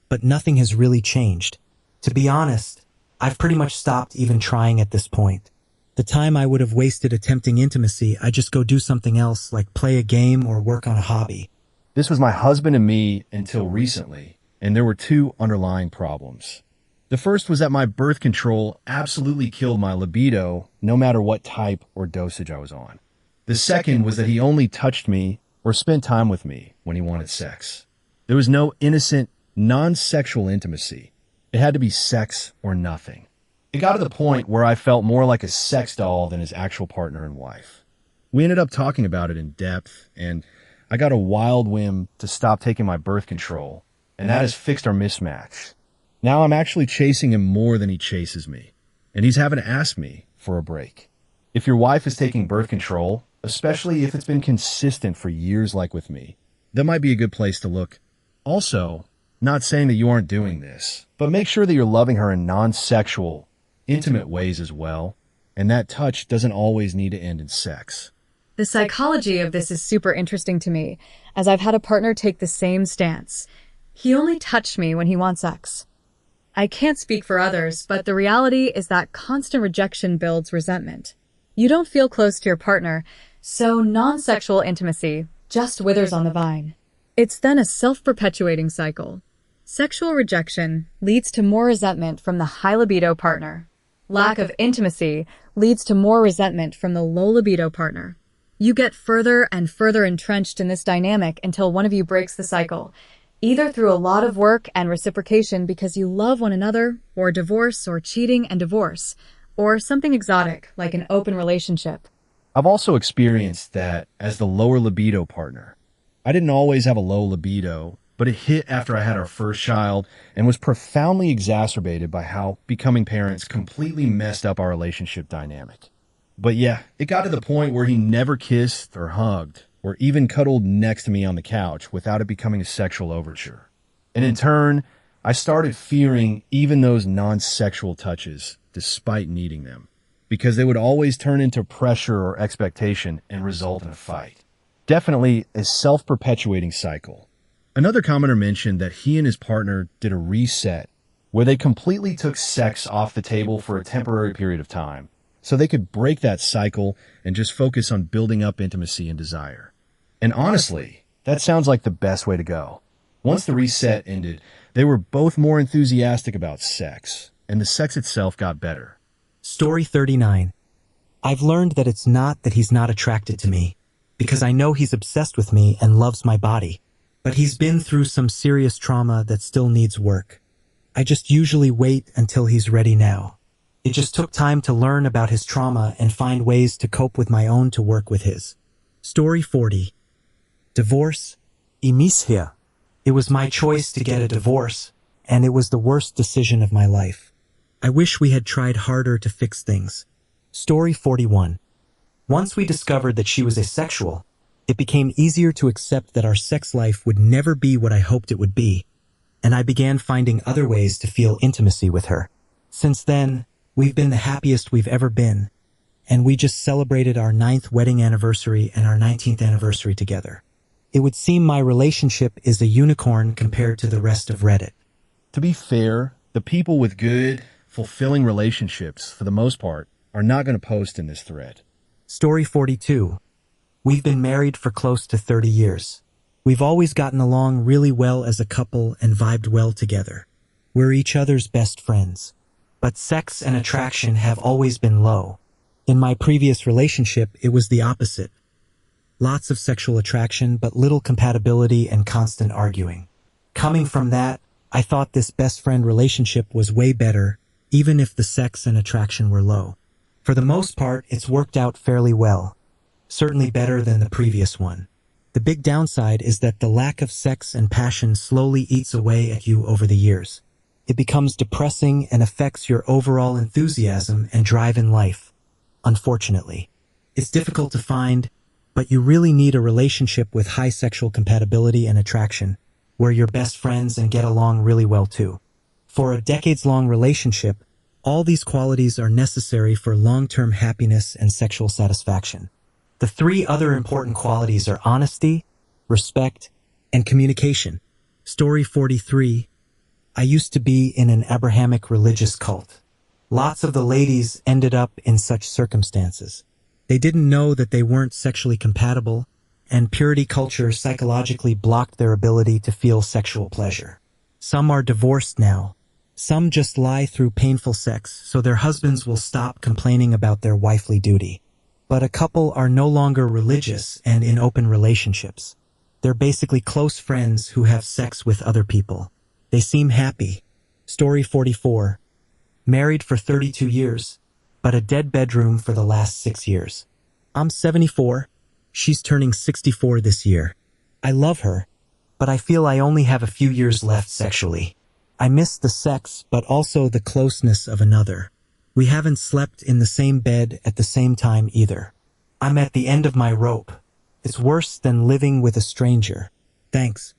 but nothing has really changed. To be honest, I've pretty much stopped even trying at this point. The time I would have wasted attempting intimacy, I just go do something else, like play a game or work on a hobby. This was my husband and me until recently, and there were 2 underlying problems. The first was that my birth control absolutely killed my libido, no matter what type or dosage I was on. The second was that he only touched me or spent time with me when he wanted sex. There was no innocent, non-sexual intimacy. It had to be sex or nothing. It got to the point where I felt more like a sex doll than his actual partner and wife. We ended up talking about it in depth, and I got a wild whim to stop taking my birth control, and that has fixed our mismatch. Now I'm actually chasing him more than he chases me, and he's having to ask me for a break. If your wife is taking birth control, especially if it's been consistent for years like with me, that might be a good place to look. Also, not saying that you aren't doing this, but make sure that you're loving her in non-sexual, intimate ways as well, and that touch doesn't always need to end in sex. The psychology of this is super interesting to me, as I've had a partner take the same stance. He only touched me when he wants sex. I can't speak for others, but the reality is that constant rejection builds resentment. You don't feel close to your partner, so non-sexual intimacy just withers on the vine. It's then a self-perpetuating cycle. Sexual rejection leads to more resentment from the high libido partner. Lack of intimacy leads to more resentment from the low libido partner. You get further and further entrenched in this dynamic until one of you breaks the cycle, either through a lot of work and reciprocation because you love one another, or divorce or cheating and divorce, or something exotic like an open relationship. I've also experienced that as the lower libido partner. I didn't always have a low libido, but it hit after I had our first child and was profoundly exacerbated by how becoming parents completely messed up our relationship dynamic. But yeah, it got to the point where he never kissed or hugged or even cuddled next to me on the couch without it becoming a sexual overture. And in turn, I started fearing even those non-sexual touches despite needing them, because they would always turn into pressure or expectation and result in a fight. Definitely a self-perpetuating cycle. Another commenter mentioned that he and his partner did a reset where they completely took sex off the table for a temporary period of time so they could break that cycle and just focus on building up intimacy and desire. And honestly, that sounds like the best way to go. Once the reset ended, they were both more enthusiastic about sex, and the sex itself got better. Story 39. I've learned that it's not that he's not attracted to me, because I know he's obsessed with me and loves my body, but he's been through some serious trauma that still needs work. I just usually wait until he's ready now. It just took time to learn about his trauma and find ways to cope with my own to work with his. Story 40. Divorce? Inicia. It was my choice to get a divorce, and it was the worst decision of my life. I wish we had tried harder to fix things. Story 41. Once we discovered that she was asexual, it became easier to accept that our sex life would never be what I hoped it would be, and I began finding other ways to feel intimacy with her. Since then, we've been the happiest we've ever been, and we just celebrated our 9th wedding anniversary and our 19th anniversary together. It would seem my relationship is a unicorn compared to the rest of Reddit. To be fair, the people with good, fulfilling relationships, for the most part, are not going to post in this thread. Story 42. We've been married for close to 30 years. We've always gotten along really well as a couple and vibed well together. We're each other's best friends. But sex and attraction have always been low. In my previous relationship, it was the opposite. Lots of sexual attraction, but little compatibility and constant arguing. Coming from that, I thought this best friend relationship was way better, even if the sex and attraction were low. For the most part, it's worked out fairly well. Certainly better than the previous one. The big downside is that the lack of sex and passion slowly eats away at you over the years. It becomes depressing and affects your overall enthusiasm and drive in life. Unfortunately, it's difficult to find, but you really need a relationship with high sexual compatibility and attraction, where you're best friends and get along really well too. For a decades-long relationship, all these qualities are necessary for long-term happiness and sexual satisfaction. The 3 other important qualities are honesty, respect, and communication. Story 43. I used to be in an Abrahamic religious cult. Lots of the ladies ended up in such circumstances. They didn't know that they weren't sexually compatible, and purity culture psychologically blocked their ability to feel sexual pleasure. Some are divorced now. Some just lie through painful sex so their husbands will stop complaining about their wifely duty. But a couple are no longer religious and in open relationships. They're basically close friends who have sex with other people. They seem happy. Story 44. Married for 32 years, but a dead bedroom for the last 6 years. I'm 74. She's turning 64 this year. I love her, but I feel I only have a few years left sexually. I miss the sex, but also the closeness of another. We haven't slept in the same bed at the same time either. I'm at the end of my rope. It's worse than living with a stranger. Thanks.